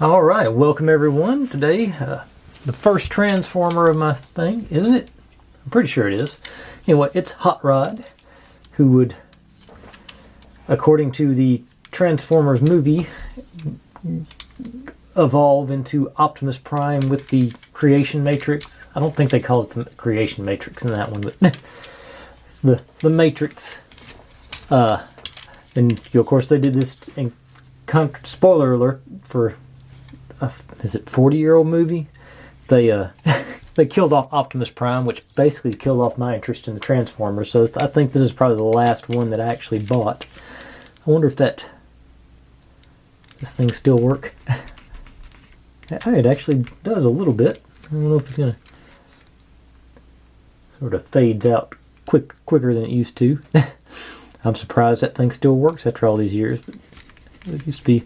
Alright, welcome everyone. Today, the first Transformer of my thing, isn't it? I'm pretty sure it is. Anyway, it's Hot Rod, who would, according to the Transformers movie, evolve into Optimus Prime with the Creation Matrix. I don't think they call it the Creation Matrix in that one, but the Matrix. And of course they did this, in spoiler alert for, is it 40-year-old movie? They they killed off Optimus Prime, which basically killed off my interest in the Transformers. So I think this is probably the last one that I actually bought. I wonder if this thing still work. It actually does a little bit. I don't know if it's gonna sort of fades out quicker than it used to. I'm surprised that thing still works after all these years. But it used to be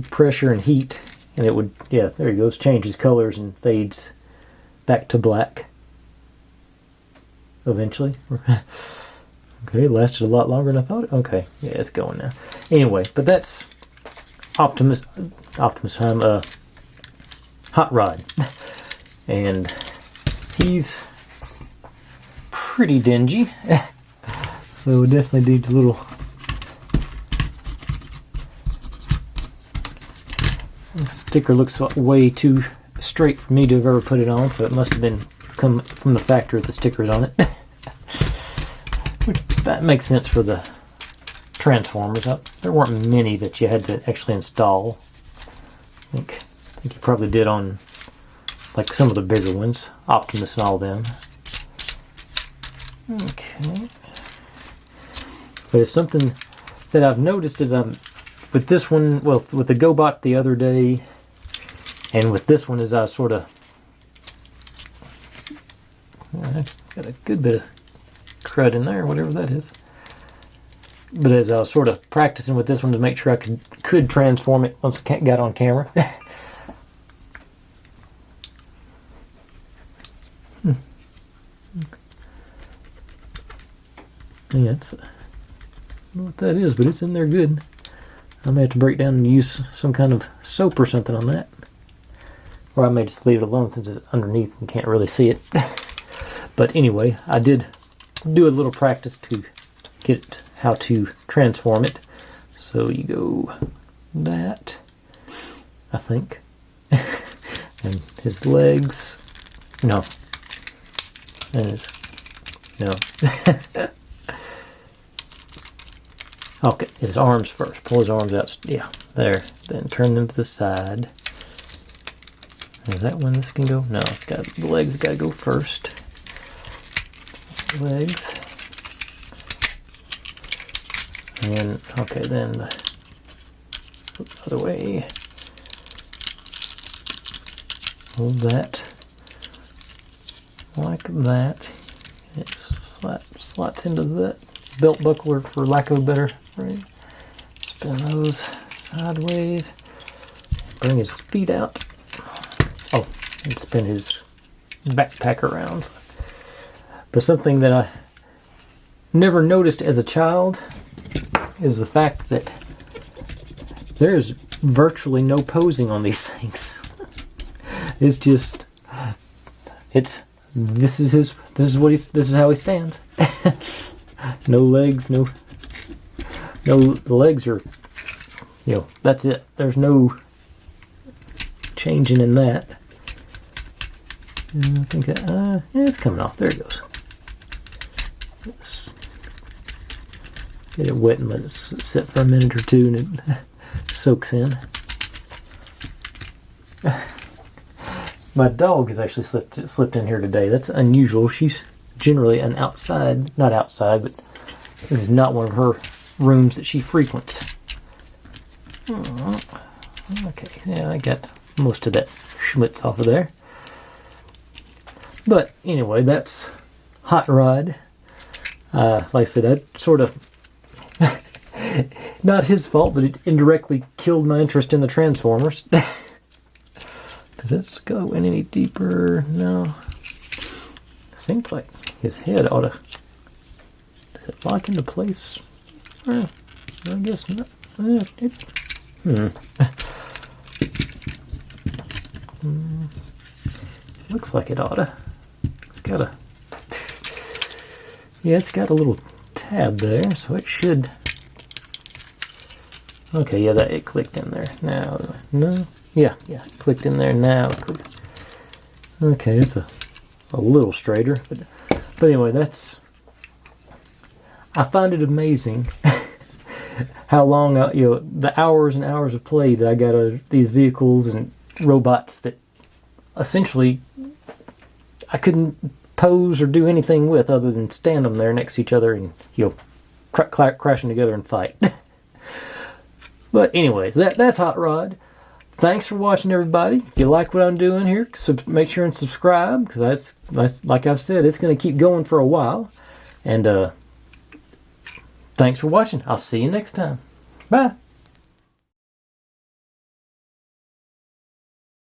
pressure and heat, and it would, yeah, there he goes, changes colors and fades back to black eventually. Okay, it lasted a lot longer than I thought. Okay, yeah, it's going now. Anyway, but that's Optimus Prime, Hot Rod. And he's pretty dingy. So we definitely need a little. The sticker looks way too straight for me to have ever put it on, so it must have been come from the factory with the stickers on it. Which, that makes sense for the Transformers. There weren't many that you had to actually install. I think you probably did on like some of the bigger ones, Optimus and all them. Okay. But it's something that I've noticed is with this one, well, with the GoBot the other day, and with this one, as I sort of, got a good bit of crud in there, whatever that is. But as I was sort of practicing with this one to make sure I could transform it once I got on camera. Yeah, I don't know what that is, but it's in there good. I may have to break down and use some kind of soap or something on that. Or I may just leave it alone since it's underneath and can't really see it. But anyway, I did do a little practice to get how to transform it. So you go that, I think. And his legs, no. And his, no. Okay, his arms first. Pull his arms out. Yeah, there. Then turn them to the side. Is that when this can go? No, it's got the legs. Got to go first. Legs. And okay, then the other way. Hold that like that. It slots into that belt buckler, for lack of a better phrase. Spin those sideways. Bring his feet out. Oh, and spin his backpack around. But something that I never noticed as a child is the fact that there's virtually no posing on these things. It's just, this is how he stands. No legs, the legs are, that's it. There's no changing in that. And I think that, yeah, it's coming off. There it goes. Let's get it wet and let it sit for a minute or two and it soaks in. My dog has actually slipped in here today. That's unusual. She's generally not outside, but this is not one of her rooms that she frequents. Okay, yeah, I got most of that schmutz off of there. But anyway, that's Hot Rod. Like I said, that sort of, not his fault, but it indirectly killed my interest in the Transformers. Does this go in any deeper? No. Seems like his head ought to. Does it lock into place? Well, I guess not. Looks like it oughta. It's got a... Yeah, it's got a little tab there, so it should... Okay, yeah, it clicked in there. Now, no? Yeah, clicked in there now. Okay, it's a little straighter, but anyway, that's... I find it amazing how long, the hours and hours of play that I got out of these vehicles and robots that essentially I couldn't pose or do anything with other than stand them there next to each other and, crashing together and fight. But anyways, that's Hot Rod. Thanks for watching, everybody. If you like what I'm doing here, make sure and subscribe, because that's like I've said, it's going to keep going for a while. And thanks for watching. I'll see you next time. Bye.